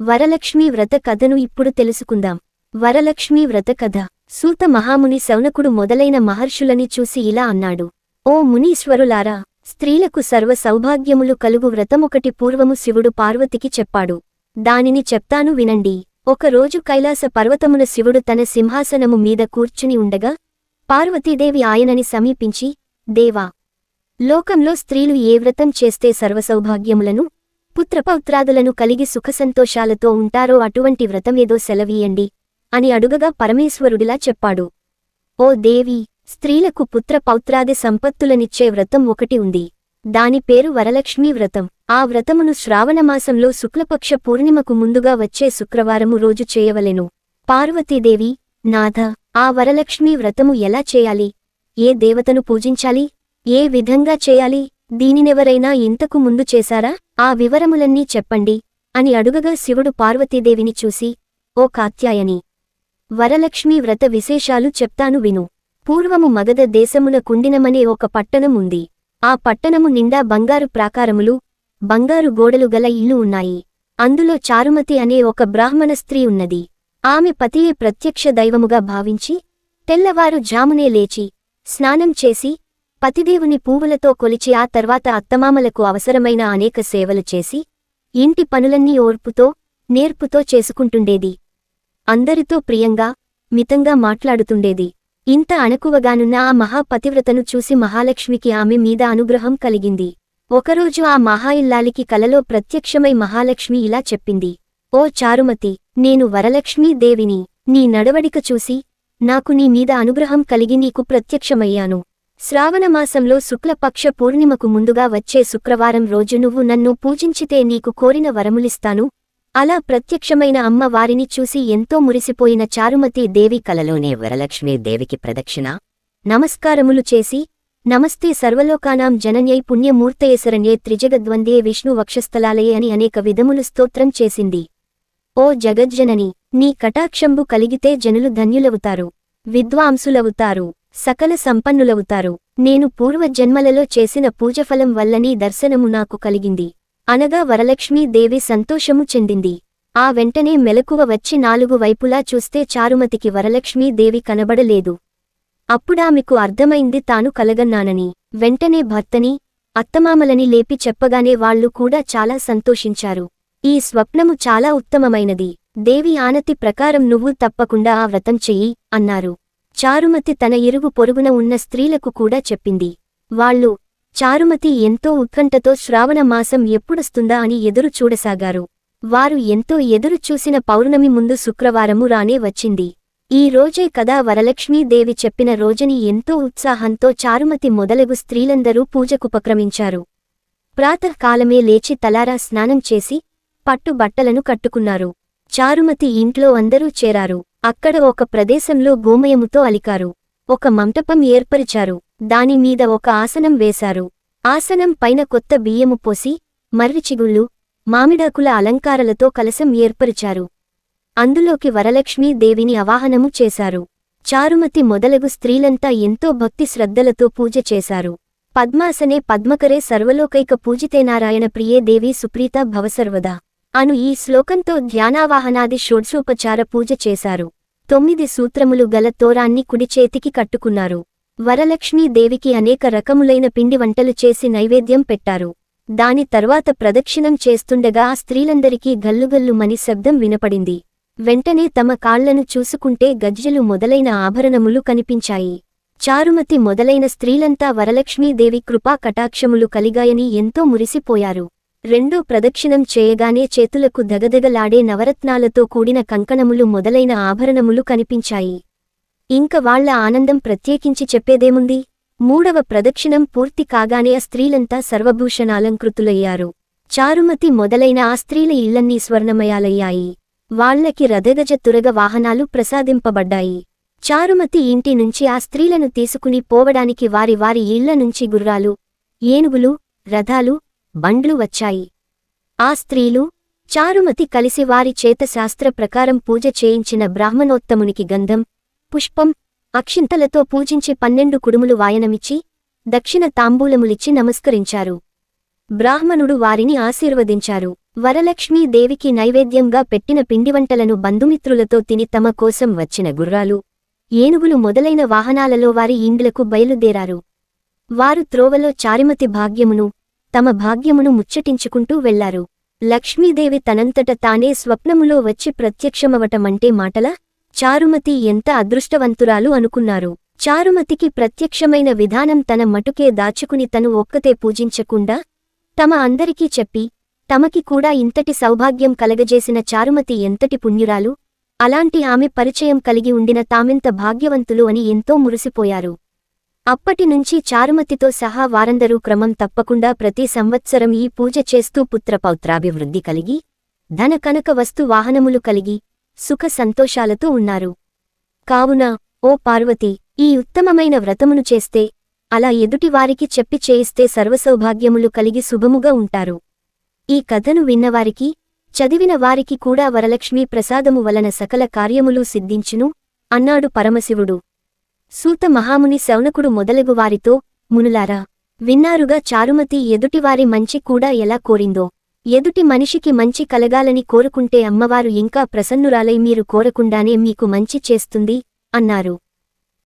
వరలక్ష్మీ వ్రత కథను ఇప్పుడు తెలుసుకుందాం. వరలక్ష్మీ వ్రత కథ. సూత మహాముని శౌనకుడు మొదలైన మహర్షులని చూసి ఇలా అన్నాడు. ఓ మునీశ్వరులారా, స్త్రీలకు సర్వ సౌభాగ్యములు కలుగు వ్రతమొకటి పూర్వము శివుడు పార్వతికి చెప్పాడు. దానిని చెప్తాను వినండి. ఒకరోజు కైలాస పర్వతమున శివుడు తన సింహాసనము మీద కూర్చుని ఉండగా పార్వతీదేవి ఆయనని సమీపించి, దేవా, లోకంలో స్త్రీలు ఏ వ్రతం చేస్తే సర్వసౌభాగ్యములను పుత్రపౌత్రాదులను కలిగి సుఖసంతోషాలతో ఉంటారో అటువంటి వ్రతమేదో సెలవీయండి అని అడుగగా పరమేశ్వరుడిలా చెప్పాడు. ఓ దేవి, స్త్రీలకు పుత్రపౌత్రాది సంపత్తులనిచ్చే వ్రతం ఒకటి ఉంది. దాని పేరు వరలక్ష్మీ వ్రతం. ఆ వ్రతమును శ్రావణమాసంలో శుక్లపక్ష పూర్ణిమకు ముందుగా వచ్చే శుక్రవారము రోజు చేయవలెను. పార్వతీదేవి, నాథ, ఆ వరలక్ష్మీ వ్రతము ఎలా చేయాలి? ఏ దేవతను పూజించాలి? ఏ విధంగా చేయాలి? దీనినెవరైనా ఇంతకు ముందు చేశారా? ఆ వివరములన్నీ చెప్పండి అని అడుగగా శివుడు పార్వతీదేవిని చూసి, ఓ కాత్యాయని, వరలక్ష్మీ వ్రత విశేషాలు చెప్తాను విను. పూర్వము మగధ దేశమున కుండినమనే ఒక పట్టణం ఉంది. ఆ పట్టణము నిండా బంగారు ప్రాకారములు, బంగారు గోడలు గల ఇల్లు ఉన్నాయి. అందులో చారుమతి అనే ఒక బ్రాహ్మణ స్త్రీ ఉన్నది. ఆమె పతియే ప్రత్యక్ష దైవముగా భావించి తెల్లవారు జామునే లేచి స్నానం చేసి పతిదేవుని పూవులతో కొలిచి ఆ తర్వాత అత్తమామలకు అవసరమైన అనేక సేవలు చేసి ఇంటి పనులన్నీ ఓర్పుతో నేర్పుతో చేసుకుంటుండేది. అందరితో ప్రియంగా మితంగా మాట్లాడుతుండేది. ఇంత అణకువగానున్న ఆ మహాపతివ్రతను చూసి మహాలక్ష్మికి ఆమె మీద అనుగ్రహం కలిగింది. ఒకరోజు ఆ మహాయిల్లాలికి కలలో ప్రత్యక్షమై మహాలక్ష్మి ఇలా చెప్పింది. ఓ చారుమతి, నేను వరలక్ష్మీ దేవిని. నీ నడవడిక చూసి నాకు నీ మీద అనుగ్రహం కలిగి నీకు ప్రత్యక్షమయ్యాను. శ్రావణమాసంలో శుక్లపక్ష పూర్ణిమకు ముందుగా వచ్చే శుక్రవారం రోజు నువ్వు నన్ను పూజించితే నీకు కోరిన వరములిస్తాను. అలా ప్రత్యక్షమైన అమ్మ వారిని చూసి ఎంతో మురిసిపోయిన చారుమతీ దేవి కలలోనే వరలక్ష్మీ దేవికి ప్రదక్షిణ నమస్కారములు చేసి, నమస్తే సర్వలోకానాం జనన్యై పుణ్యమూర్తయే శరణ్యే త్రిజగద్వందే విష్ణు వక్షస్థలాలయే అని అనేక విధములు స్తోత్రం చేసింది. ఓ జగజ్జనని, నీ కటాక్షంబు కలిగితే జనులు ధన్యులవుతారు, విద్వాంసులవుతారు, సకల సంపన్నులవుతారు. నేను పూర్వజన్మలలో చేసిన పూజఫలం వల్ల నీ దర్శనము నాకు కలిగింది అనగా వరలక్ష్మీ దేవి సంతోషము చెందింది. ఆ వెంటనే మెలకువ వచ్చి నాలుగు వైపులా చూస్తే చారుమతికి వరలక్ష్మీ దేవి కనబడలేదు. అప్పుడామెకు అర్థమైంది తాను కలగన్నానని. వెంటనే భర్తని, అత్తమామలని లేపి చెప్పగానే వాళ్లు కూడా చాలా సంతోషించారు. ఈ స్వప్నము చాలా ఉత్తమమైనది. దేవి ఆనతి ప్రకారం నువ్వు తప్పకుండా ఆ వ్రతం చెయ్యి అన్నారు. చారుమతి తన ఇరుగు పొరుగున ఉన్న స్త్రీలకు కూడా చెప్పింది. వాళ్ళు చారుమతి ఎంతో ఉత్కంఠతో శ్రావణ మాసం ఎప్పుడొస్తుందా అని ఎదురు చూడసాగారు. వారు ఎంతో ఎదురు చూసిన పౌర్ణమి ముందు శుక్రవారము రానే వచ్చింది. ఈ రోజే కదా వరలక్ష్మీదేవి చెప్పిన రోజని ఎంతో ఉత్సాహంతో చారుమతి మొదలగు స్త్రీలందరూ పూజకుపక్రమించారు. ప్రాతఃకాలమే లేచి తలారా స్నానం చేసి పట్టు బట్టలను కట్టుకున్నారు. చారుమతి ఇంట్లో అందరూ చేరారు. అక్కడ ఒక ప్రదేశంలో గోమయముతో అలికారు. ఒక మంటపం ఏర్పరిచారు. దానిమీద ఒక ఆసనం వేశారు. ఆసనం పైన కొత్త బియ్యము పోసి మర్రిచిగుళ్ళు, మామిడాకుల అలంకారాలతో కలశం ఏర్పరిచారు. అందులోకి వరలక్ష్మీ దేవిని అవాహనము చేశారు. చారుమతి మొదలగు స్త్రీలంతా ఎంతో భక్తి శ్రద్ధలతో పూజ చేశారు. పద్మాసనే పద్మకరే సర్వలోకైక పూజితే నారాయణ ప్రియే దేవి సుప్రీత భవసర్వదా అను ఈ శ్లోకంతో ధ్యానావాహనాది షోడ్శోపచార పూజ చేశారు. 9 సూత్రములు గల తోరాన్ని కుడిచేతికి కట్టుకున్నారు. వరలక్ష్మీదేవికి అనేక రకములైన పిండి వంటలు చేసి నైవేద్యం పెట్టారు. దాని తర్వాత ప్రదక్షిణం చేస్తుండగా ఆ స్త్రీలందరికీ గల్లుగల్లుమని శబ్దం వినపడింది. వెంటనే తమ కాళ్లను చూసుకుంటే గజ్జెలు మొదలైన ఆభరణములు కనిపించాయి. చారుమతి మొదలైన స్త్రీలంతా వరలక్ష్మీదేవి కృపా కటాక్షములు కలిగాయని ఎంతో మురిసిపోయారు. రెండో ప్రదక్షిణం చేయగానే చేతులకు దగదగలాడే నవరత్నాలతో కూడిన కంకణములు మొదలైన ఆభరణములు కనిపించాయి. ఇంక వాళ్ల ఆనందం ప్రత్యేకించి చెప్పేదేముంది. మూడవ ప్రదక్షిణం పూర్తి కాగానే ఆ స్త్రీలంతా సర్వభూషణాలంకృతులయ్యారు. చారుమతి మొదలైన ఆ స్త్రీల ఇళ్లన్నీ స్వర్ణమయాలయ్యాయి. వాళ్లకి రథగజ తురగ వాహనాలు ప్రసాదింపబడ్డాయి. చారుమతి ఇంటి నుంచి ఆ స్త్రీలను తీసుకుని పోవడానికి వారి వారి ఇళ్ల నుంచి గుర్రాలు, ఏనుగులు, రథాలు, బండ్లు వచ్చాయి. ఆ స్త్రీలు, చారుమతి కలిసి వారి చేత శాస్త్ర ప్రకారం పూజ చేయించిన బ్రాహ్మణోత్తమునికి గంధం, పుష్పం, అక్షింతలతో పూజించి 12 కుడుములు వాయనమిచ్చి దక్షిణ తాంబూలములిచ్చి నమస్కరించారు. బ్రాహ్మణుడు వారిని ఆశీర్వదించారు. వరలక్ష్మీదేవికి నైవేద్యంగా పెట్టిన పిండివంటలను బంధుమిత్రులతో తిని తమ కోసం వచ్చిన గుర్రాలు, ఏనుగులు మొదలైన వాహనాలలో వారి ఇండ్లకు బయలుదేరారు. వారు త్రోవలో చారుమతి భాగ్యమును, తమ భాగ్యమును ముచ్చటించుకుంటూ వెళ్లారు. లక్ష్మీదేవి తనంతట తానే స్వప్నములో వచ్చి ప్రత్యక్షమవటమంటే మాటలా? చారుమతి ఎంత అదృష్టవంతురాలు అనుకున్నారు. చారుమతికి ప్రత్యక్షమైన విధానం తన మటుకే దాచుకుని తను ఒక్కతే పూజించకుండా తమ అందరికీ చెప్పి తమకి కూడా ఇంతటి సౌభాగ్యం కలగజేసిన చారుమతి ఎంతటి పుణ్యురాలు, అలాంటి ఆమె పరిచయం కలిగి ఉండిన తామెంత భాగ్యవంతులు అని ఎంతో మురిసిపోయారు. అప్పటినుంచి చారుమతితో సహా వారందరూ క్రమం తప్పకుండా ప్రతి సంవత్సరం ఈ పూజ చేస్తూ పుత్రపౌత్రాభివృద్ధి కలిగి ధన కనక వస్తు వాహనములు కలిగి సుఖ సంతోషాలతో ఉన్నారు. కావున ఓ పార్వతి, ఈ ఉత్తమమైన వ్రతమును చేస్తే, అలా ఎదుటివారికి చెప్పి చేయిస్తే సర్వసౌభాగ్యములు కలిగి శుభముగా ఉంటారు. ఈ కథను విన్నవారికి, చదివిన వారికి కూడా వరలక్ష్మీ ప్రసాదము వలన సకల కార్యములు సిద్ధించును అన్నాడు పరమశివుడు. సూత మహాముని శౌనకుడు మొదలగు వారితో, మునులారా, విన్నారుగా చారుమతి ఎదుటివారి మంచి కూడా ఎలా కోరిందో. ఎదుటి మనిషికి మంచి కలగాలని కోరుకుంటే అమ్మవారు ఇంకా ప్రసన్నురాలై మీరు కోరకుండానే మీకు మంచి చేస్తుంది అన్నారు.